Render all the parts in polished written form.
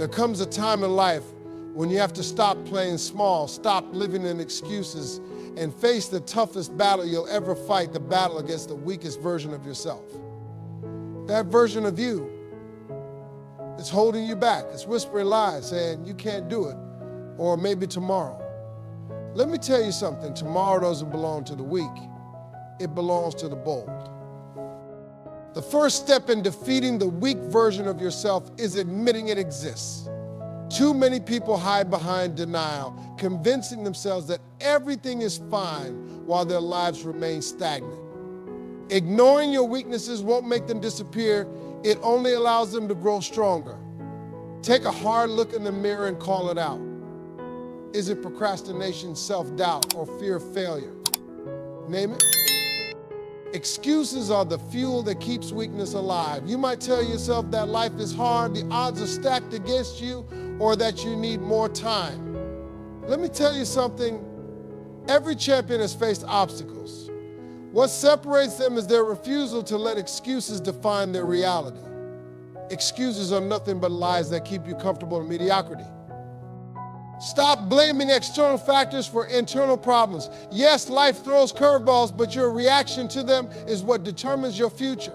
There comes a time in life when you have to stop playing small, stop living in excuses, and face the toughest battle you'll ever fight, the battle against the weakest version of yourself. That version of you is holding you back. It's whispering lies saying you can't do it, or maybe tomorrow. Let me tell you something. Tomorrow doesn't belong to the weak. It belongs to the bold. The first step in defeating the weak version of yourself is admitting it exists. Too many people hide behind denial, convincing themselves that everything is fine while their lives remain stagnant. Ignoring your weaknesses won't make them disappear. It only allows them to grow stronger. Take a hard look in the mirror and call it out. Is it procrastination, self-doubt, or fear of failure? Name it. Excuses are the fuel that keeps weakness alive. You might tell yourself that life is hard, the odds are stacked against you, or that you need more time. Let me tell you something. Every champion has faced obstacles. What separates them is their refusal to let excuses define their reality. Excuses are nothing but lies that keep you comfortable in mediocrity. Stop blaming external factors for internal problems. Yes, life throws curveballs, but your reaction to them is what determines your future.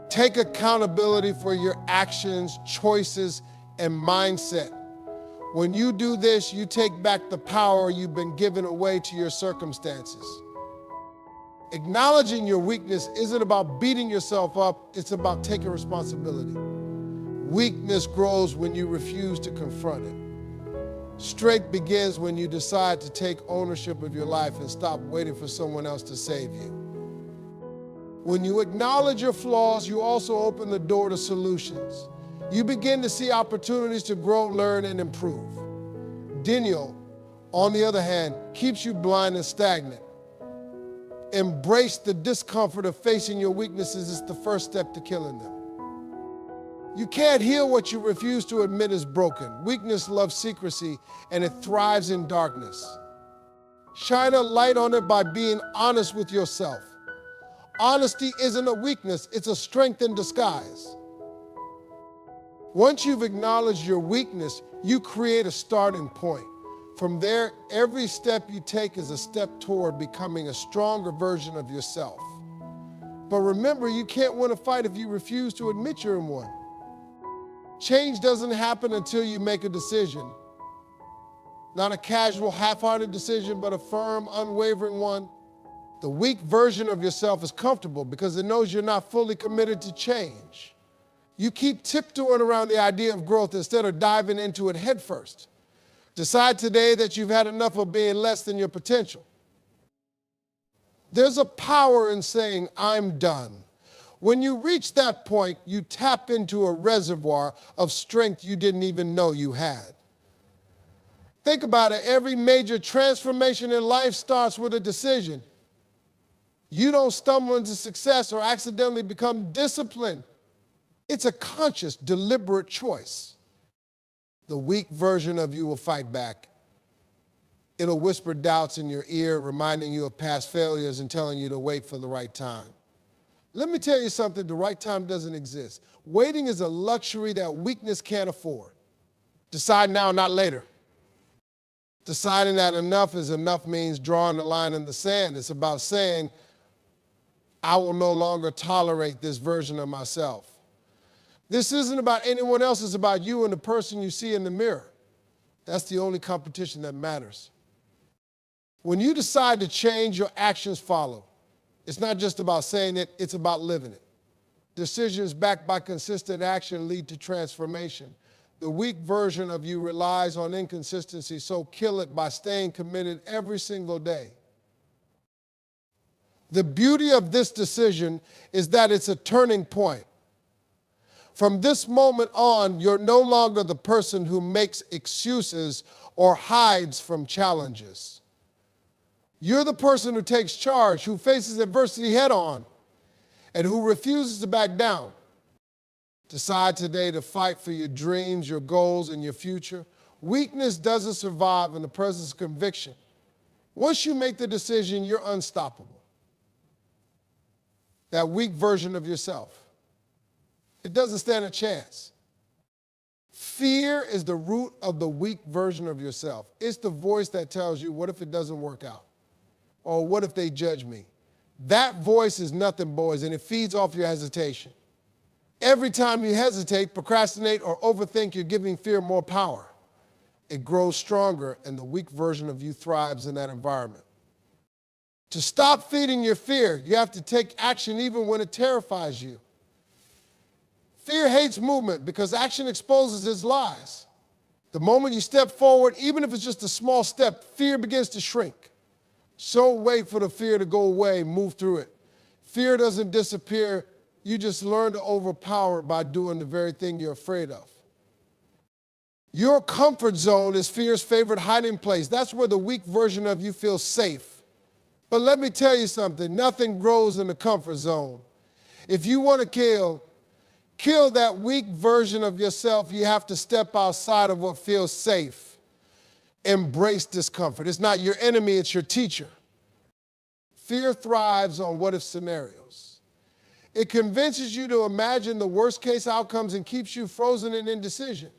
Take accountability for your actions, choices, and mindset. When you do this, you take back the power you've been given away to your circumstances. Acknowledging your weakness isn't about beating yourself up, it's about taking responsibility. Weakness grows when you refuse to confront it. Strength begins when you decide to take ownership of your life and stop waiting for someone else to save you. When you acknowledge your flaws, you also open the door to solutions. You begin to see opportunities to grow, learn, and improve. Denial, on the other hand, keeps you blind and stagnant. Embrace the discomfort of facing your weaknesses. It's the first step to killing them. You can't heal what you refuse to admit is broken. Weakness loves secrecy, and it thrives in darkness. Shine a light on it by being honest with yourself. Honesty isn't a weakness, it's a strength in disguise. Once you've acknowledged your weakness, you create a starting point. From there, every step you take is a step toward becoming a stronger version of yourself. But remember, you can't win a fight if you refuse to admit you're in one. Change doesn't happen until you make a decision. Not a casual, half-hearted decision, but a firm, unwavering one. The weak version of yourself is comfortable because it knows you're not fully committed to change. You keep tiptoeing around the idea of growth instead of diving into it headfirst. Decide today that you've had enough of being less than your potential. There's a power in saying, I'm done. When you reach that point, you tap into a reservoir of strength you didn't even know you had. Think about it. Every major transformation in life starts with a decision. You don't stumble into success or accidentally become disciplined. It's a conscious, deliberate choice. The weak version of you will fight back. It'll whisper doubts in your ear, reminding you of past failures and telling you to wait for the right time. Let me tell you something, the right time doesn't exist. Waiting is a luxury that weakness can't afford. Decide now, not later. Deciding that enough is enough means drawing the line in the sand. It's about saying, I will no longer tolerate this version of myself. This isn't about anyone else, it's about you and the person you see in the mirror. That's the only competition that matters. When you decide to change, your actions follow. It's not just about saying it, it's about living it. Decisions backed by consistent action lead to transformation. The weak version of you relies on inconsistency, so kill it by staying committed every single day. The beauty of this decision is that it's a turning point. From this moment on, you're no longer the person who makes excuses or hides from challenges. You're the person who takes charge, who faces adversity head on, and who refuses to back down. Decide today to fight for your dreams, your goals, and your future. Weakness doesn't survive in the presence of conviction. Once you make the decision, you're unstoppable. That weak version of yourself, it doesn't stand a chance. Fear is the root of the weak version of yourself. It's the voice that tells you, what if it doesn't work out? Or what if they judge me? That voice is nothing, boys, and it feeds off your hesitation. Every time you hesitate, procrastinate, or overthink, you're giving fear more power. It grows stronger, and the weak version of you thrives in that environment. To stop feeding your fear, you have to take action even when it terrifies you. Fear hates movement because action exposes its lies. The moment you step forward, even if it's just a small step, fear begins to shrink. So wait for the fear to go away, move through it. Fear doesn't disappear. You just learn to overpower it by doing the very thing you're afraid of. Your comfort zone is fear's favorite hiding place. That's where the weak version of you feels safe. But let me tell you something, nothing grows in the comfort zone. If you want to kill that weak version of yourself, you have to step outside of what feels safe. Embrace discomfort. It's not your enemy, it's your teacher. Fear thrives on what-if scenarios. It convinces you to imagine the worst-case outcomes and keeps you frozen in indecision.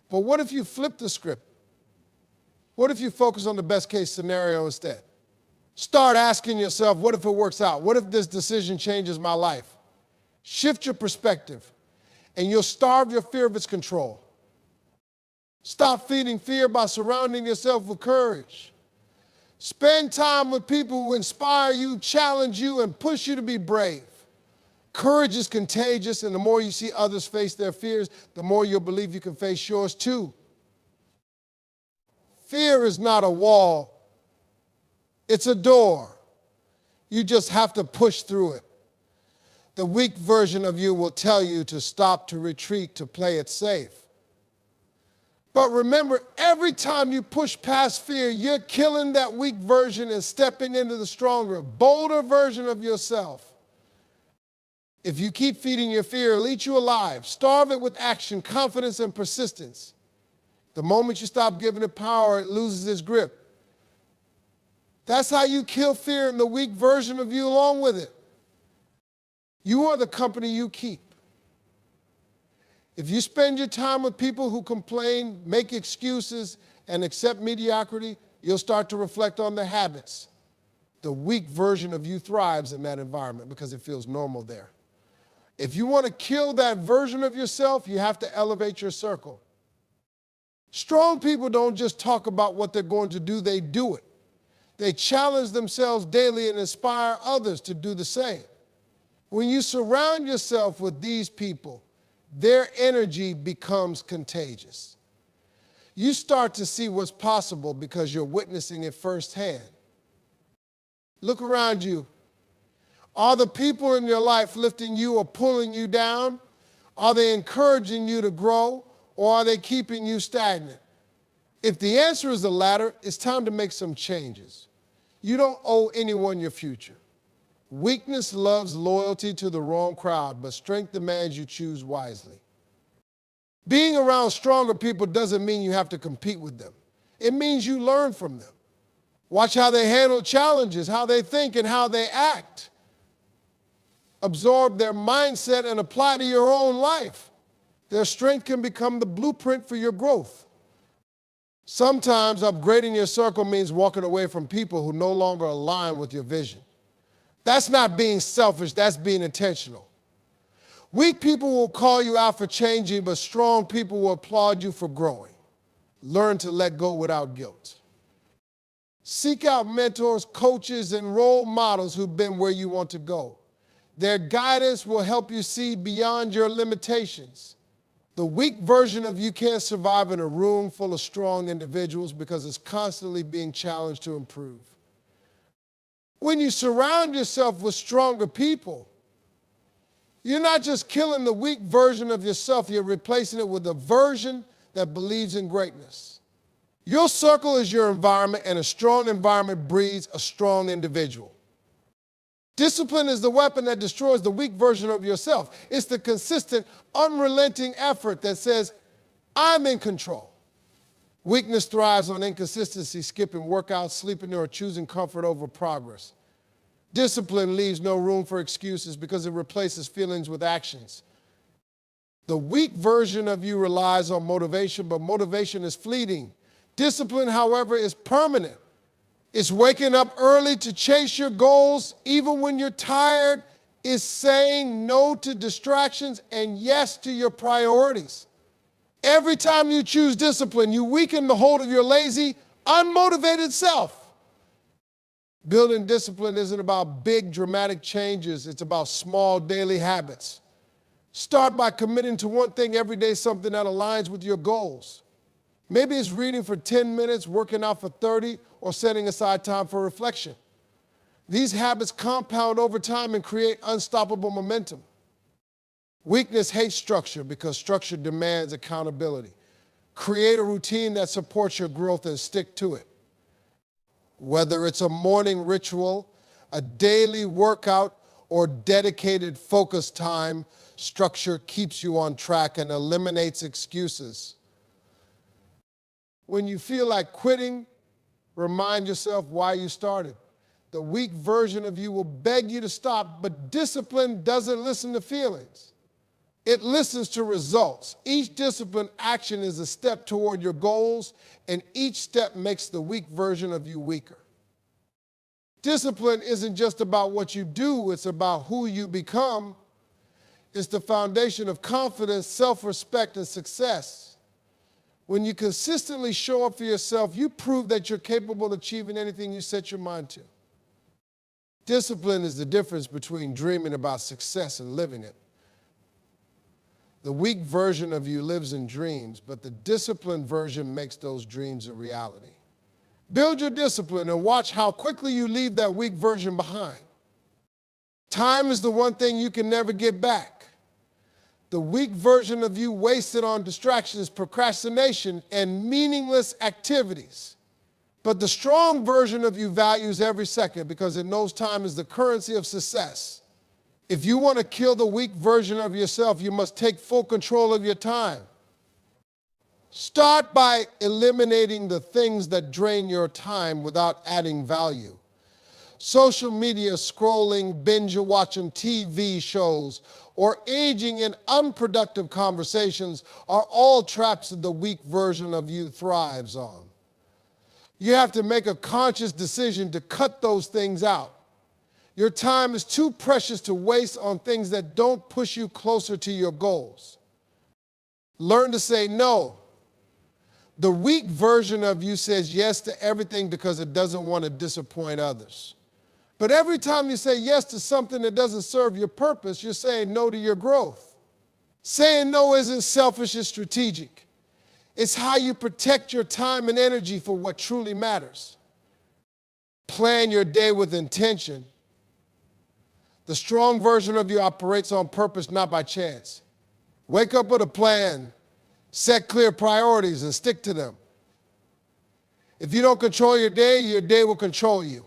But what if you flip the script? What if you focus on the best-case scenario instead? Start asking yourself, what if it works out? What if this decision changes my life? Shift your perspective, and you'll starve your fear of its control. Stop feeding fear by surrounding yourself with courage. Spend time with people who inspire you, challenge you, and push you to be brave. Courage is contagious, and the more you see others face their fears, the more you'll believe you can face yours too. Fear is not a wall. It's a door. You just have to push through it. The weak version of you will tell you to stop, to retreat, to play it safe. But remember, every time you push past fear, you're killing that weak version and stepping into the stronger, bolder version of yourself. If you keep feeding your fear, it'll eat you alive. Starve it with action, confidence, and persistence. The moment you stop giving it power, it loses its grip. That's how you kill fear and the weak version of you along with it. You are the company you keep. If you spend your time with people who complain, make excuses, and accept mediocrity, you'll start to reflect on their habits. The weak version of you thrives in that environment because it feels normal there. If you want to kill that version of yourself, you have to elevate your circle. Strong people don't just talk about what they're going to do, they do it. They challenge themselves daily and inspire others to do the same. When you surround yourself with these people, their energy becomes contagious. You start to see what's possible because you're witnessing it firsthand. Look around you. Are the people in your life lifting you or pulling you down? Are they encouraging you to grow, or are they keeping you stagnant? If the answer is the latter, it's time to make some changes. You don't owe anyone your future. Weakness loves loyalty to the wrong crowd, but strength demands you choose wisely. Being around stronger people doesn't mean you have to compete with them. It means you learn from them. Watch how they handle challenges, how they think, and how they act. Absorb their mindset and apply to your own life. Their strength can become the blueprint for your growth. Sometimes upgrading your circle means walking away from people who no longer align with your vision. That's not being selfish, that's being intentional. Weak people will call you out for changing, but strong people will applaud you for growing. Learn to let go without guilt. Seek out mentors, coaches, and role models who've been where you want to go. Their guidance will help you see beyond your limitations. The weak version of you can't survive in a room full of strong individuals because it's constantly being challenged to improve. When you surround yourself with stronger people, you're not just killing the weak version of yourself, you're replacing it with a version that believes in greatness. Your circle is your environment, and a strong environment breeds a strong individual. Discipline is the weapon that destroys the weak version of yourself. It's the consistent, unrelenting effort that says, I'm in control. Weakness thrives on inconsistency, skipping workouts, sleeping, or choosing comfort over progress. Discipline leaves no room for excuses because it replaces feelings with actions. The weak version of you relies on motivation, but motivation is fleeting. Discipline, however, is permanent. It's waking up early to chase your goals, even when you're tired. It's saying no to distractions and yes to your priorities. Every time you choose discipline, you weaken the hold of your lazy, unmotivated self. Building discipline isn't about big, dramatic changes. It's about small daily habits. Start by committing to one thing every day, something that aligns with your goals. Maybe it's reading for 10 minutes, working out for 30, or setting aside time for reflection. These habits compound over time and create unstoppable momentum. Weakness hates structure because structure demands accountability. Create a routine that supports your growth and stick to it. Whether it's a morning ritual, a daily workout, or dedicated focus time, structure keeps you on track and eliminates excuses. When you feel like quitting, remind yourself why you started. The weak version of you will beg you to stop, but discipline doesn't listen to feelings. It listens to results. Each disciplined action is a step toward your goals, and each step makes the weak version of you weaker. Discipline isn't just about what you do, it's about who you become. It's the foundation of confidence, self-respect, and success. When you consistently show up for yourself, you prove that you're capable of achieving anything you set your mind to. Discipline is the difference between dreaming about success and living it. The weak version of you lives in dreams, but the disciplined version makes those dreams a reality. Build your discipline and watch how quickly you leave that weak version behind. Time is the one thing you can never get back. The weak version of you wasted on distractions, procrastination, and meaningless activities. But the strong version of you values every second because it knows time is the currency of success. If you want to kill the weak version of yourself, you must take full control of your time. Start by eliminating the things that drain your time without adding value. Social media scrolling, binge watching TV shows, or engaging in unproductive conversations are all traps that the weak version of you thrives on. You have to make a conscious decision to cut those things out. Your time is too precious to waste on things that don't push you closer to your goals. Learn to say no. The weak version of you says yes to everything because it doesn't want to disappoint others. But every time you say yes to something that doesn't serve your purpose, you're saying no to your growth. Saying no isn't selfish, it's strategic. It's how you protect your time and energy for what truly matters. Plan your day with intention. The strong version of you operates on purpose, not by chance. Wake up with a plan. Set clear priorities and stick to them. If you don't control your day will control you.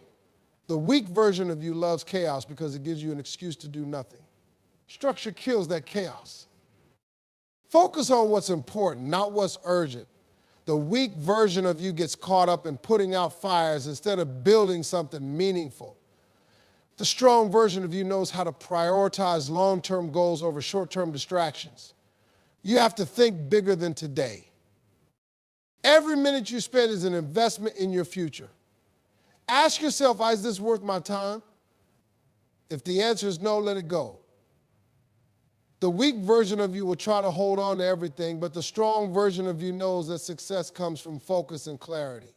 The weak version of you loves chaos because it gives you an excuse to do nothing. Structure kills that chaos. Focus on what's important, not what's urgent. The weak version of you gets caught up in putting out fires instead of building something meaningful. The strong version of you knows how to prioritize long-term goals over short-term distractions. You have to think bigger than today. Every minute you spend is an investment in your future. Ask yourself, is this worth my time? If the answer is no, let it go. The weak version of you will try to hold on to everything, but the strong version of you knows that success comes from focus and clarity.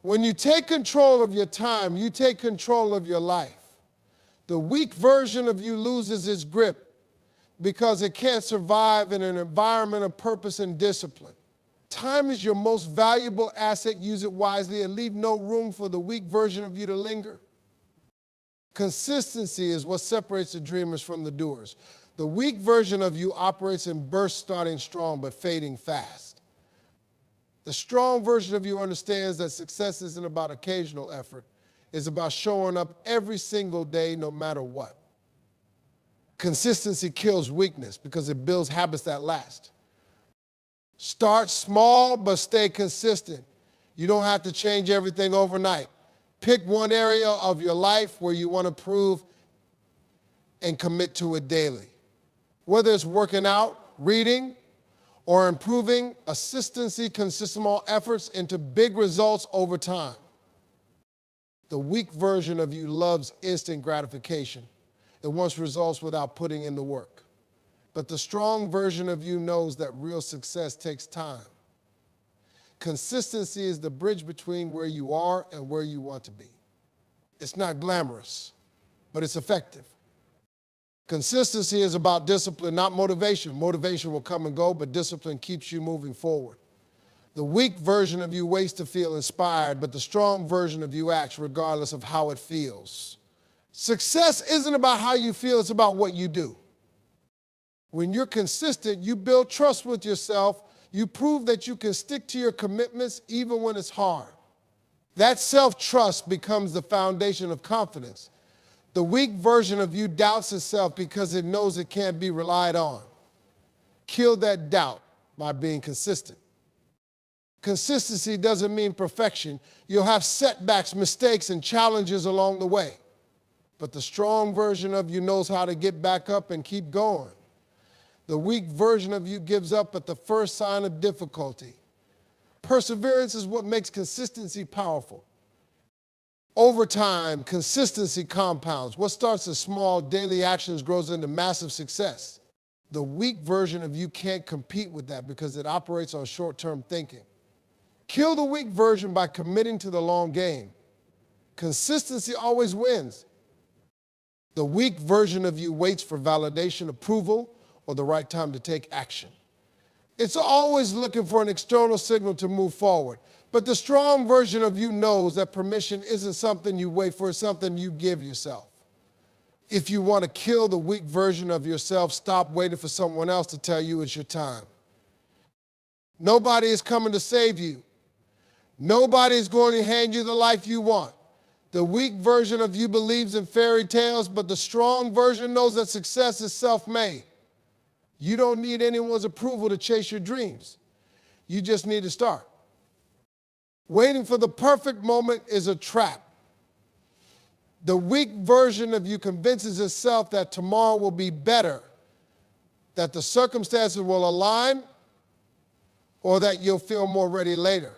When you take control of your time, you take control of your life. The weak version of you loses its grip because it can't survive in an environment of purpose and discipline. Time is your most valuable asset. Use it wisely and leave no room for the weak version of you to linger. Consistency is what separates the dreamers from the doers. The weak version of you operates in bursts, starting strong but fading fast. The strong version of you understands that success isn't about occasional effort. It's about showing up every single day, no matter what. Consistency kills weakness because it builds habits that last. Start small, but stay consistent. You don't have to change everything overnight. Pick one area of your life where you want to improve and commit to it daily. Whether it's working out, reading, or improving, consistency consists of small efforts into big results over time. The weak version of you loves instant gratification. It wants results without putting in the work. But the strong version of you knows that real success takes time. Consistency is the bridge between where you are and where you want to be. It's not glamorous, but it's effective. Consistency is about discipline, not motivation. Motivation will come and go, but discipline keeps you moving forward. The weak version of you waits to feel inspired, but the strong version of you acts regardless of how it feels. Success isn't about how you feel, it's about what you do. When you're consistent, you build trust with yourself. You prove that you can stick to your commitments even when it's hard. That self-trust becomes the foundation of confidence. The weak version of you doubts itself because it knows it can't be relied on. Kill that doubt by being consistent. Consistency doesn't mean perfection. You'll have setbacks, mistakes, and challenges along the way. But the strong version of you knows how to get back up and keep going. The weak version of you gives up at the first sign of difficulty. Perseverance is what makes consistency powerful. Over time, consistency compounds. What starts as small daily actions grows into massive success. The weak version of you can't compete with that because it operates on short-term thinking. Kill the weak version by committing to the long game. Consistency always wins. The weak version of you waits for validation, approval, or the right time to take action. It's always looking for an external signal to move forward. But the strong version of you knows that permission isn't something you wait for, it's something you give yourself. If you want to kill the weak version of yourself, stop waiting for someone else to tell you it's your time. Nobody is coming to save you. Nobody is going to hand you the life you want. The weak version of you believes in fairy tales, but the strong version knows that success is self-made. You don't need anyone's approval to chase your dreams. You just need to start. Waiting for the perfect moment is a trap. The weak version of you convinces itself that tomorrow will be better, that the circumstances will align, or that you'll feel more ready later.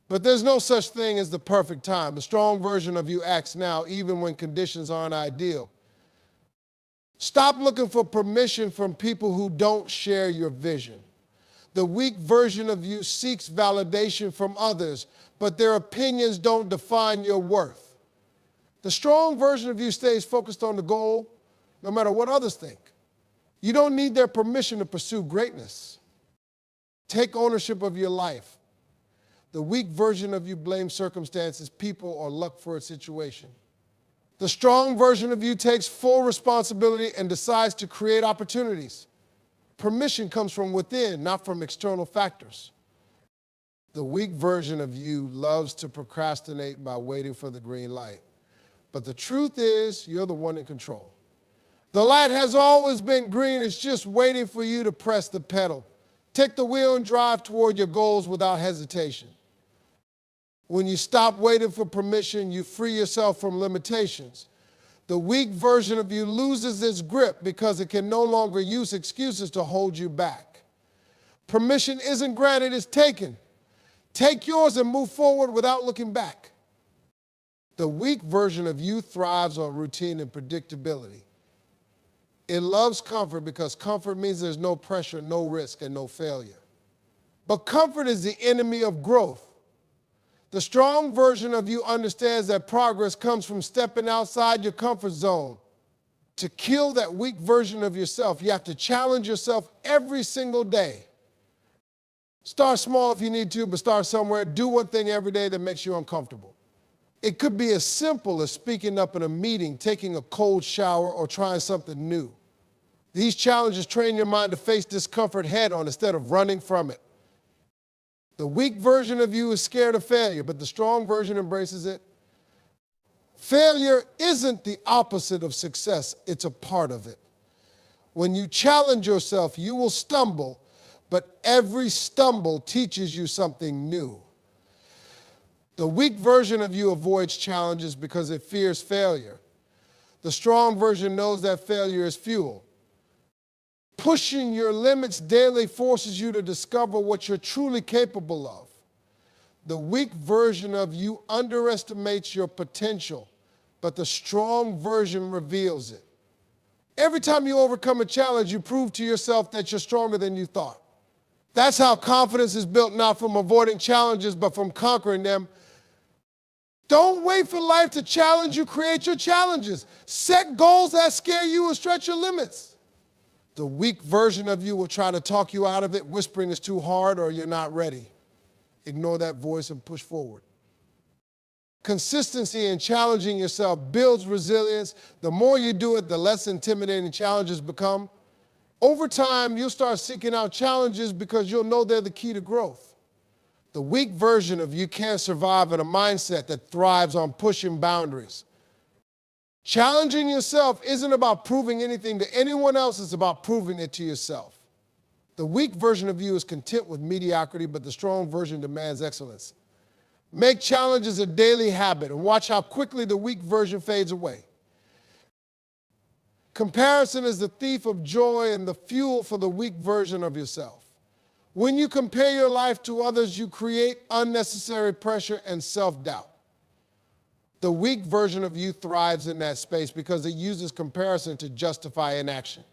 But there's no such thing as the perfect time. The strong version of you acts now, even when conditions aren't ideal. Stop looking for permission from people who don't share your vision. The weak version of you seeks validation from others, but their opinions don't define your worth. The strong version of you stays focused on the goal, no matter what others think. You don't need their permission to pursue greatness. Take ownership of your life. The weak version of you blames circumstances, people, or luck for a situation. The strong version of you takes full responsibility and decides to create opportunities. Permission comes from within, not from external factors. The weak version of you loves to procrastinate by waiting for the green light. But the truth is, you're the one in control. The light has always been green. It's just waiting for you to press the pedal. Take the wheel and drive toward your goals without hesitation. When you stop waiting for permission, you free yourself from limitations. The weak version of you loses its grip because it can no longer use excuses to hold you back. Permission isn't granted, it's taken. Take yours and move forward without looking back. The weak version of you thrives on routine and predictability. It loves comfort because comfort means there's no pressure, no risk, and no failure. But comfort is the enemy of growth. The strong version of you understands that progress comes from stepping outside your comfort zone. To kill that weak version of yourself, you have to challenge yourself every single day. Start small if you need to, but start somewhere. Do one thing every day that makes you uncomfortable. It could be as simple as speaking up in a meeting, taking a cold shower, or trying something new. These challenges train your mind to face discomfort head on instead of running from it. The weak version of you is scared of failure, but the strong version embraces it. Failure isn't the opposite of success, it's a part of it. When you challenge yourself, you will stumble, but every stumble teaches you something new. The weak version of you avoids challenges because it fears failure. The strong version knows that failure is fuel. Pushing your limits daily forces you to discover what you're truly capable of. The weak version of you underestimates your potential, but the strong version reveals it. Every time you overcome a challenge, you prove to yourself that you're stronger than you thought. That's how confidence is built, not from avoiding challenges, but from conquering them. Don't wait for life to challenge you, create your challenges. Set goals that scare you and stretch your limits. The weak version of you will try to talk you out of it, whispering it's too hard or you're not ready. Ignore that voice and push forward. Consistency in challenging yourself builds resilience. The more you do it, the less intimidating challenges become. Over time, you'll start seeking out challenges because you'll know they're the key to growth. The weak version of you can't survive in a mindset that thrives on pushing boundaries. Challenging yourself isn't about proving anything to anyone else, it's about proving it to yourself. The weak version of you is content with mediocrity, but the strong version demands excellence. Make challenges a daily habit and watch how quickly the weak version fades away. Comparison is the thief of joy and the fuel for the weak version of yourself. When you compare your life to others, you create unnecessary pressure and self-doubt. The weak version of you thrives in that space because it uses comparison to justify inaction.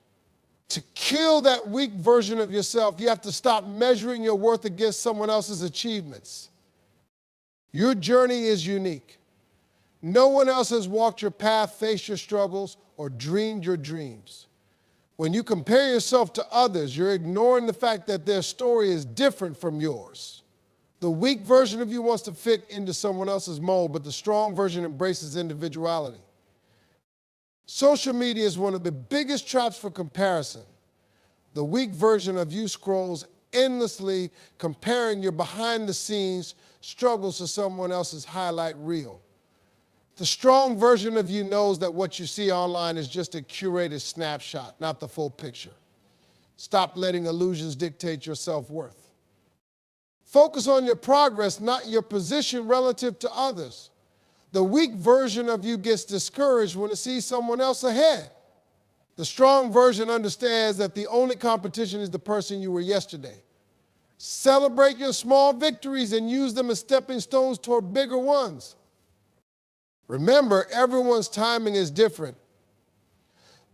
To kill that weak version of yourself, you have to stop measuring your worth against someone else's achievements. Your journey is unique. No one else has walked your path, faced your struggles, or dreamed your dreams. When you compare yourself to others, you're ignoring the fact that their story is different from yours. The weak version of you wants to fit into someone else's mold, but the strong version embraces individuality. Social media is one of the biggest traps for comparison. The weak version of you scrolls endlessly, comparing your behind-the-scenes struggles to someone else's highlight reel. The strong version of you knows that what you see online is just a curated snapshot, not the full picture. Stop letting illusions dictate your self-worth. Focus on your progress, not your position relative to others. The weak version of you gets discouraged when it sees someone else ahead. The strong version understands that the only competition is the person you were yesterday. Celebrate your small victories and use them as stepping stones toward bigger ones. Remember, everyone's timing is different.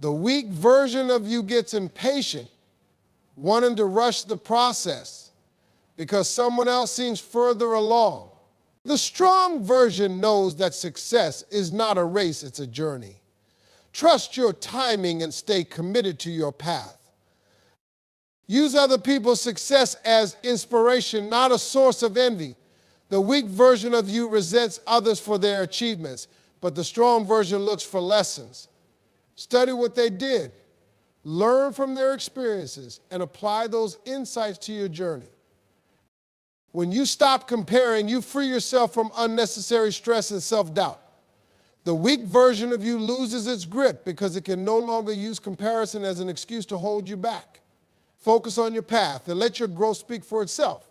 The weak version of you gets impatient, wanting to rush the process because someone else seems further along. The strong version knows that success is not a race, it's a journey. Trust your timing and stay committed to your path. Use other people's success as inspiration, not a source of envy. The weak version of you resents others for their achievements, but the strong version looks for lessons. Study what they did, learn from their experiences, and apply those insights to your journey. When you stop comparing, you free yourself from unnecessary stress and self-doubt. The weak version of you loses its grip because it can no longer use comparison as an excuse to hold you back. Focus on your path and let your growth speak for itself.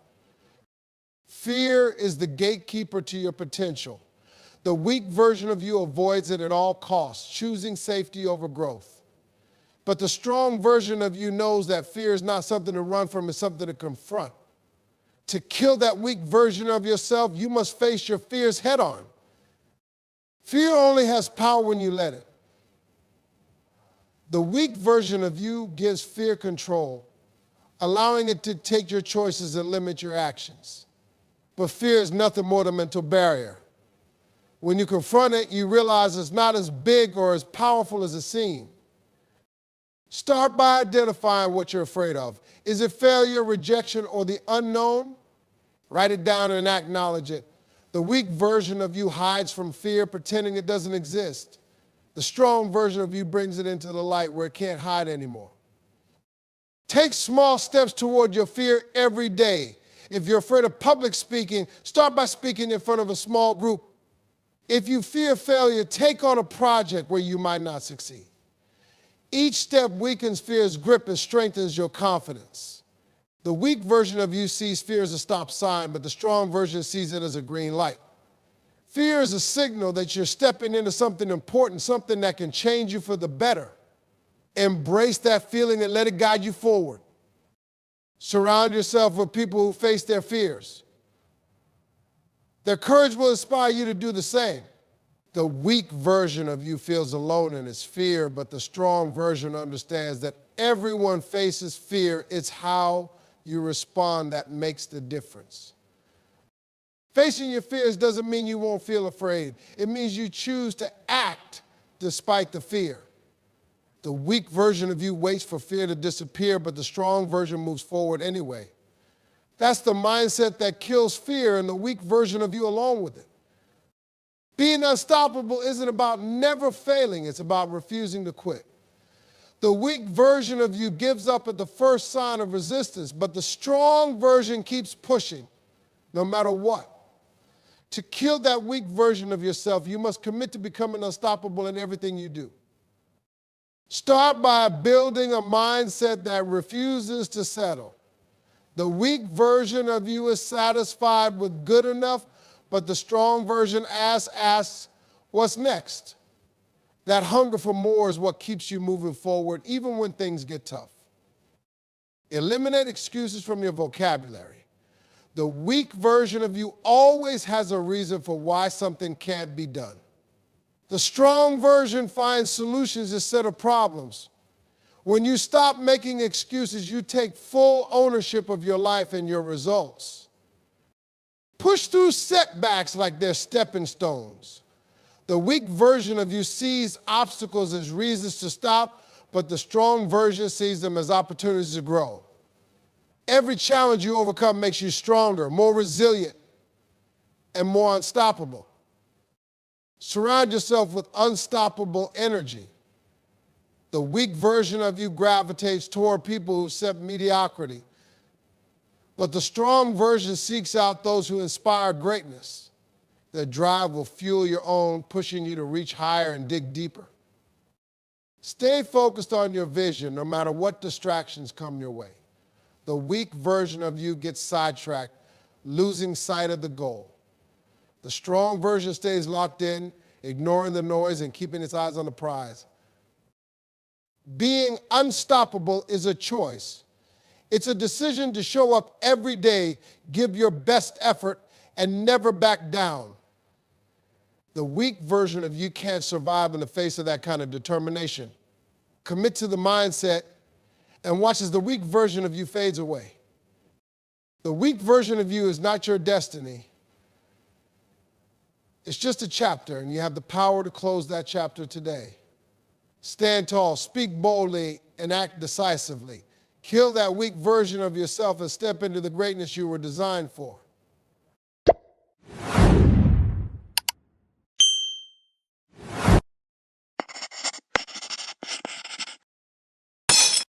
Fear is the gatekeeper to your potential. The weak version of you avoids it at all costs, choosing safety over growth. But the strong version of you knows that fear is not something to run from, it's something to confront. To kill that weak version of yourself, you must face your fears head on. Fear only has power when you let it. The weak version of you gives fear control, allowing it to take your choices and limit your actions. But fear is nothing more than a mental barrier. When you confront it, you realize it's not as big or as powerful as it seems. Start by identifying what you're afraid of. Is it failure, rejection, or the unknown? Write it down and acknowledge it. The weak version of you hides from fear, pretending it doesn't exist. The strong version of you brings it into the light where it can't hide anymore. Take small steps toward your fear every day. If you're afraid of public speaking, start by speaking in front of a small group. If you fear failure, take on a project where you might not succeed. Each step weakens fear's grip and strengthens your confidence. The weak version of you sees fear as a stop sign, but the strong version sees it as a green light. Fear is a signal that you're stepping into something important, something that can change you for the better. Embrace that feeling and let it guide you forward. Surround yourself with people who face their fears. Their courage will inspire you to do the same. The weak version of you feels alone in its fear, but the strong version understands that everyone faces fear. It's how you respond that makes the difference. Facing your fears doesn't mean you won't feel afraid. It means you choose to act despite the fear. The weak version of you waits for fear to disappear, but the strong version moves forward anyway. That's the mindset that kills fear, and the weak version of you along with it. Being unstoppable isn't about never failing, it's about refusing to quit. The weak version of you gives up at the first sign of resistance, but the strong version keeps pushing, no matter what. To kill that weak version of yourself, you must commit to becoming unstoppable in everything you do. Start by building a mindset that refuses to settle. The weak version of you is satisfied with good enough, but the strong version asks, what's next? That hunger for more is what keeps you moving forward, even when things get tough. Eliminate excuses from your vocabulary. The weak version of you always has a reason for why something can't be done. The strong version finds solutions instead of problems. When you stop making excuses, you take full ownership of your life and your results. Push through setbacks like they're stepping stones. The weak version of you sees obstacles as reasons to stop, but the strong version sees them as opportunities to grow. Every challenge you overcome makes you stronger, more resilient, and more unstoppable. Surround yourself with unstoppable energy. The weak version of you gravitates toward people who accept mediocrity, but the strong version seeks out those who inspire greatness. Their drive will fuel your own, pushing you to reach higher and dig deeper. Stay focused on your vision no matter what distractions come your way. The weak version of you gets sidetracked, losing sight of the goal. The strong version stays locked in, ignoring the noise and keeping its eyes on the prize. Being unstoppable is a choice. It's a decision to show up every day, give your best effort, and never back down. The weak version of you can't survive in the face of that kind of determination. Commit to the mindset and watch as the weak version of you fades away. The weak version of you is not your destiny. It's just a chapter, and you have the power to close that chapter today. Stand tall, speak boldly, and act decisively. Kill that weak version of yourself and step into the greatness you were designed for.